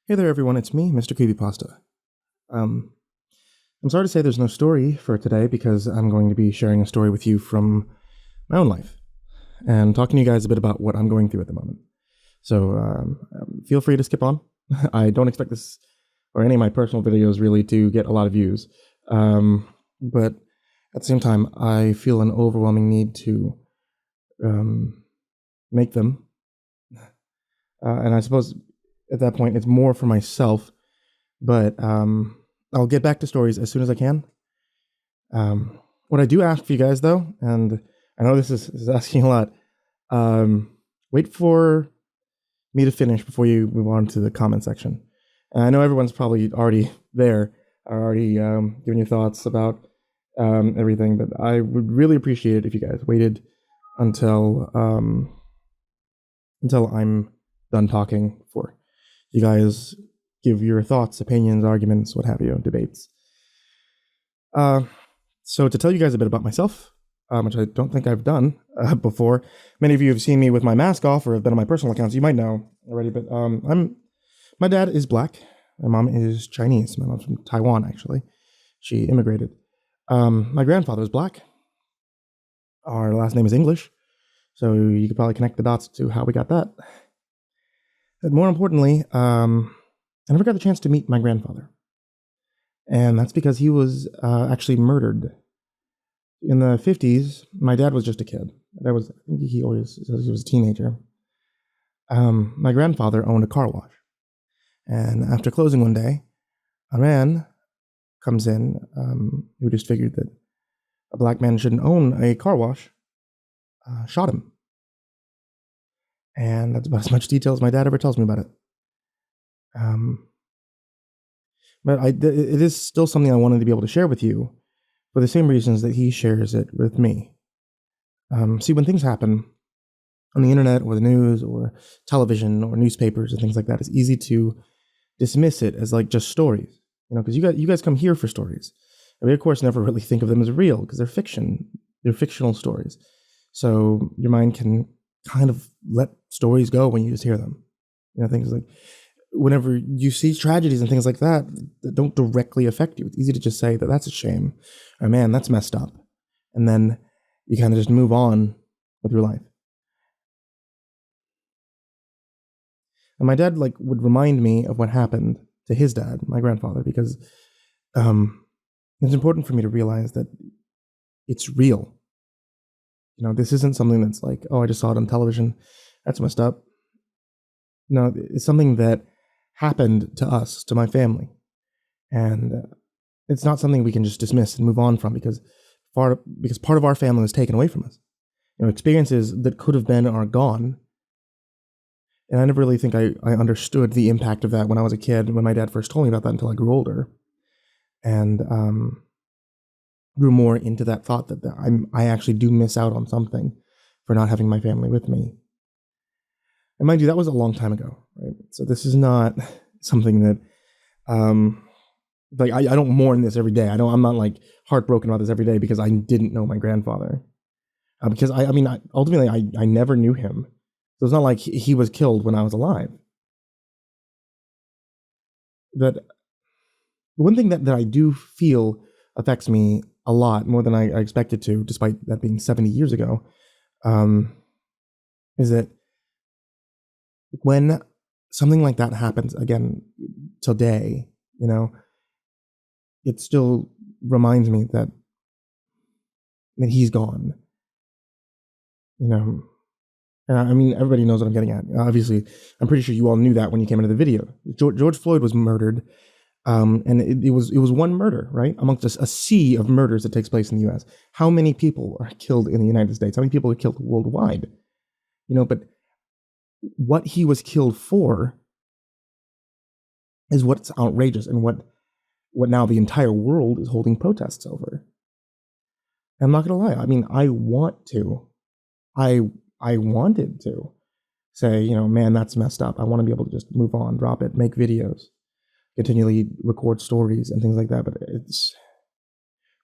Hey there, everyone. It's me, Mrcreepypasta. I'm sorry to say there's no story for today because I'm going to be sharing a story with you from my own life and talking to you guys a bit about what I'm going through at the moment. So feel free to skip on. I don't expect this or any of my personal videos really to get a lot of views. But at the same time, I feel an overwhelming need to make them. And I suppose at that point, it's more for myself, but I'll get back to stories as soon as I can. What I do ask for you guys, though, and I know this is asking a lot, wait for me to finish before you move on to the comment section. And I know everyone's probably already there, already giving you thoughts about everything, but I would really appreciate it if you guys waited until I'm done talking for you guys give your thoughts, opinions, arguments, what have you, debates. So to tell you guys a bit about myself, which I don't think I've done before. Many of you have seen me with my mask off or have been on my personal accounts. You might know already, but my dad is black. My mom is Chinese. My mom's from Taiwan, actually. She immigrated. My grandfather is black. Our last name is English, so you could probably connect the dots to how we got that. But more importantly, I never got the chance to meet my grandfather. And that's because he was actually murdered. In the 50s, my dad was just a kid. I think he always says he was a teenager. My grandfather owned a car wash. And after closing one day, a man comes in who just figured that a black man shouldn't own a car wash, shot him. And that's about as much detail as my dad ever tells me about it. But it is still something I wanted to be able to share with you for the same reasons that he shares it with me. See, when things happen on the internet or the news or television or newspapers and things like that, it's easy to dismiss it as like just stories, because you guys come here for stories. And we, of course, never really think of them as real because they're fiction. They're fictional stories. So your mind can kind of let stories go when you just hear them. Things like whenever you see tragedies and things like that don't directly affect you, it's easy to just say that that's a shame, or man, that's messed up. And then you kind of just move on with your life. And my dad would remind me of what happened to his dad, my grandfather, because it's important for me to realize that it's real. This isn't something that's like, oh, I just saw it on television, that's messed up. No, it's something that happened to us, to my family. And it's not something we can just dismiss and move on from because part of our family was taken away from us. Experiences that could have been are gone. And I never really think I understood the impact of that when I was a kid, when my dad first told me about that, until I grew older. And grew more into that thought that I actually do miss out on something for not having my family with me. And mind you, that was a long time ago, right? So this is not something that, I don't mourn this every day. I'm not like heartbroken about this every day because I didn't know my grandfather. Because ultimately I never knew him. So it's not like he was killed when I was alive. But one thing that I do feel affects me a lot more than I expected to, despite that being 70 years ago, is that when something like that happens again today, it still reminds me that he's gone. And everybody knows what I'm getting at. Obviously, I'm pretty sure you all knew that when you came into the video. George Floyd was murdered. And it was one murder, right? Amongst a sea of murders that takes place in the U.S. How many people are killed in the United States? How many people are killed worldwide? But what he was killed for is what's outrageous and what now the entire world is holding protests over. And I'm not gonna lie. I wanted to say, man, that's messed up. I want to be able to just move on, drop it, make videos, continually record stories and things like that, but it's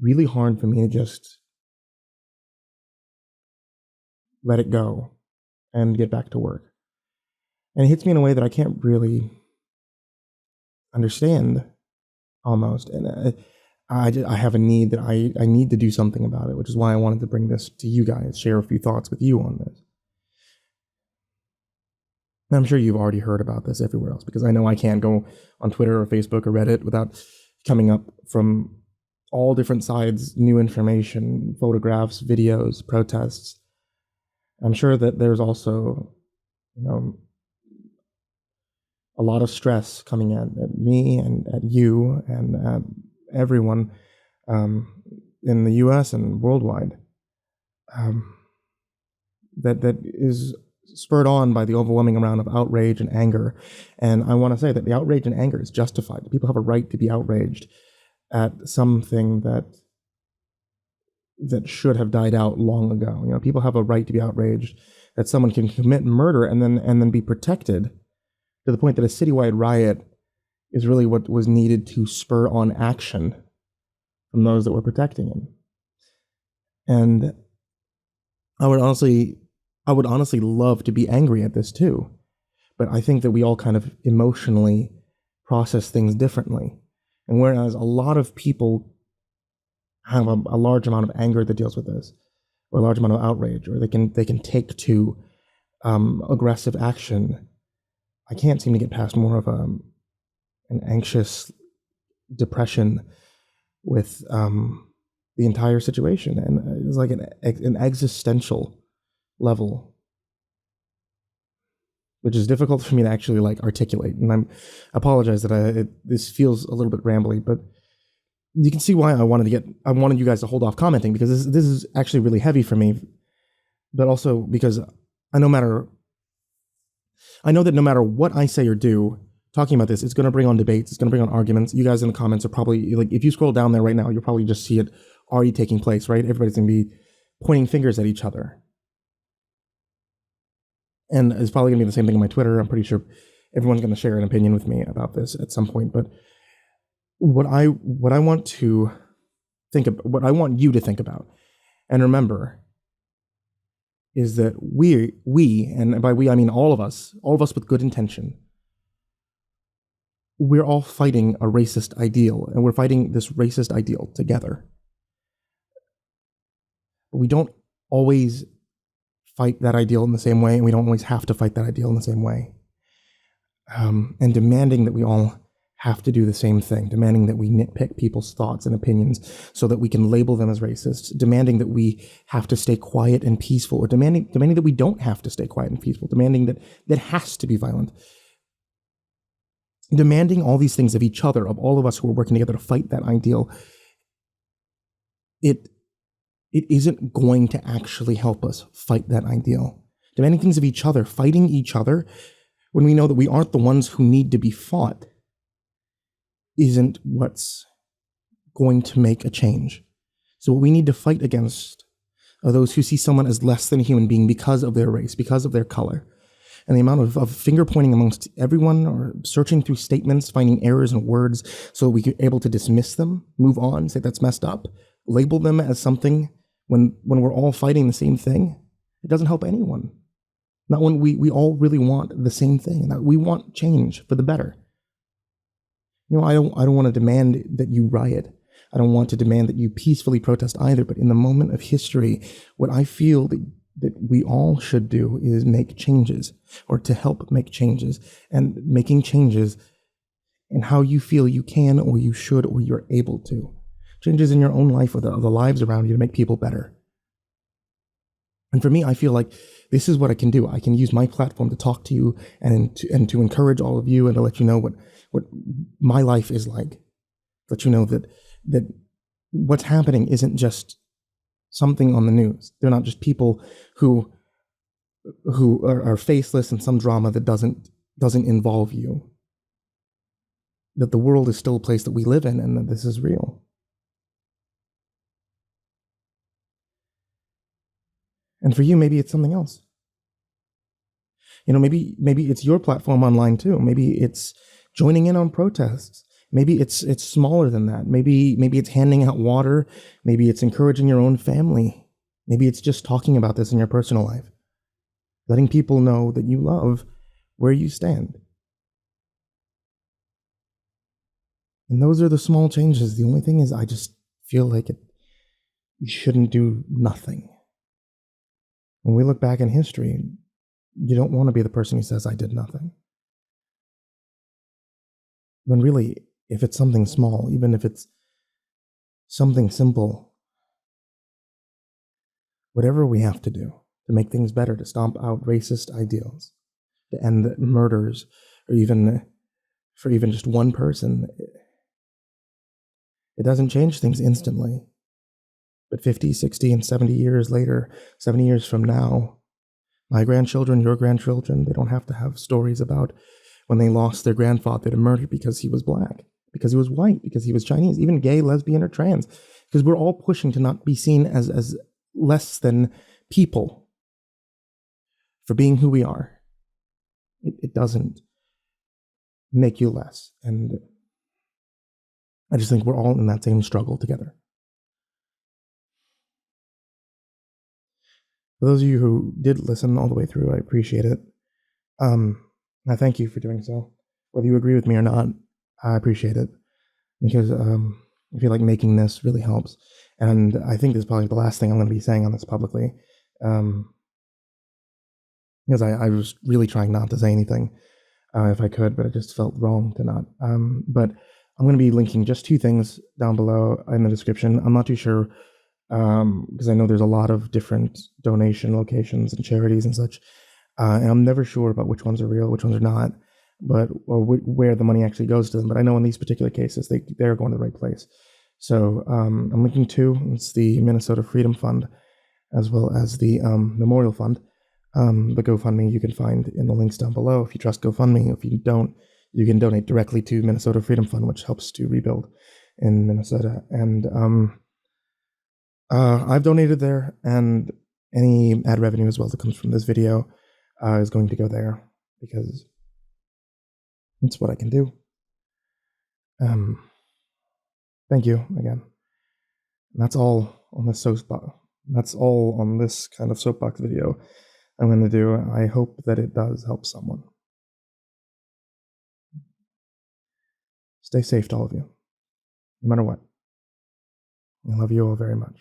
really hard for me to just let it go and get back to work. And it hits me in a way that I can't really understand almost. And I have a need that I need to do something about it, which is why I wanted to bring this to you guys, share a few thoughts with you on this. And I'm sure you've already heard about this everywhere else, because I know I can't go on Twitter or Facebook or Reddit without coming up from all different sides, new information, photographs, videos, protests. I'm sure that there's also, a lot of stress coming at me and at you and at everyone in the US and worldwide that is spurred on by the overwhelming amount of outrage and anger. And I want to say that the outrage and anger is justified. People have a right to be outraged at something that should have died out long ago. People have a right to be outraged that someone can commit murder and then be protected, to the point that a citywide riot is really what was needed to spur on action from those that were protecting him. And I would honestly love to be angry at this too, but I think that we all kind of emotionally process things differently. And whereas a lot of people have a large amount of anger that deals with this, or a large amount of outrage, or they can take to aggressive action, I can't seem to get past more of an anxious depression with the entire situation, and it's like an existential level, which is difficult for me to actually articulate. And I apologize that this feels a little bit rambly, but you can see why I wanted you guys to hold off commenting, because this is actually really heavy for me, but also because I know that no matter what I say or do, talking about this, it's going to bring on debates, it's going to bring on arguments. You guys in the comments are probably, if you scroll down there right now, you'll probably just see it already taking place, right? Everybody's going to be pointing fingers at each other. And it's probably going to be the same thing on my Twitter. I'm pretty sure everyone's going to share an opinion with me about this at some point. But what I want you to think about and remember is that we, and by we I mean all of us with good intention, we're all fighting a racist ideal, and we're fighting this racist ideal together. But we don't always fight that ideal in the same way, and we don't always have to fight that ideal in the same way. And demanding that we all have to do the same thing, demanding that we nitpick people's thoughts and opinions so that we can label them as racists, demanding that we have to stay quiet and peaceful, or demanding that we don't have to stay quiet and peaceful, demanding that has to be violent, demanding all these things of each other, of all of us who are working together to fight that ideal. It isn't going to actually help us fight that ideal. Demanding things of each other, fighting each other, when we know that we aren't the ones who need to be fought, isn't what's going to make a change. So what we need to fight against are those who see someone as less than a human being because of their race, because of their color. And the amount of finger pointing amongst everyone, or searching through statements, finding errors in words so we can able to dismiss them, move on, say that's messed up, label them as something when we're all fighting the same thing, it doesn't help anyone. Not when we all really want the same thing, and that we want change for the better. I don't want to demand that you riot. I don't want to demand that you peacefully protest either, but in the moment of history, what I feel that we all should do is make changes, or to help make changes, and making changes in how you feel you can, or you should, or you're able to. Changes in your own life, or the lives around you, to make people better. And for me, I feel like this is what I can do. I can use my platform to talk to you and to encourage all of you, and to let you know what my life is like. Let you know that what's happening isn't just something on the news. They're not just people who are faceless in some drama that doesn't involve you. That the world is still a place that we live in, and that this is real. And for you, maybe it's something else. Maybe it's your platform online too. Maybe it's joining in on protests. Maybe it's smaller than that. Maybe it's handing out water. Maybe it's encouraging your own family. Maybe it's just talking about this in your personal life. Letting people know that you love where you stand. And those are the small changes. The only thing is I just feel like you shouldn't do nothing. When we look back in history, you don't want to be the person who says, I did nothing. When really, if it's something small, even if it's something simple, whatever we have to do to make things better, to stomp out racist ideals, to end murders, or even for even just one person, it doesn't change things instantly. But 50, 60, and 70 years later, 70 years from now, my grandchildren, your grandchildren, they don't have to have stories about when they lost their grandfather to murder because he was black, because he was white, because he was Chinese, even gay, lesbian, or trans. Because we're all pushing to not be seen as less than people for being who we are. It doesn't make you less. And I just think we're all in that same struggle together. For those of you who did listen all the way through, I appreciate it. I thank you for doing so. Whether you agree with me or not, I appreciate it. Because I feel like making this really helps. And I think this is probably the last thing I'm going to be saying on this publicly. Because I was really trying not to say anything if I could, but it just felt wrong to not. But I'm going to be linking just 2 things down below in the description. I'm not too sure, because I know there's a lot of different donation locations and charities and such. And I'm never sure about which ones are real, which ones are not, or where the money actually goes to them. But I know in these particular cases, they're going to the right place. So I'm linking 2. It's the Minnesota Freedom Fund, as well as the Memorial Fund. The GoFundMe you can find in the links down below. If you trust GoFundMe, if you don't, you can donate directly to Minnesota Freedom Fund, which helps to rebuild in Minnesota. And I've donated there, and any ad revenue as well that comes from this video is going to go there, because it's what I can do. Thank you again. And that's all on this soapbox. That's all on this kind of soapbox video I'm going to do. I hope that it does help someone. Stay safe to all of you, no matter what. I love you all very much.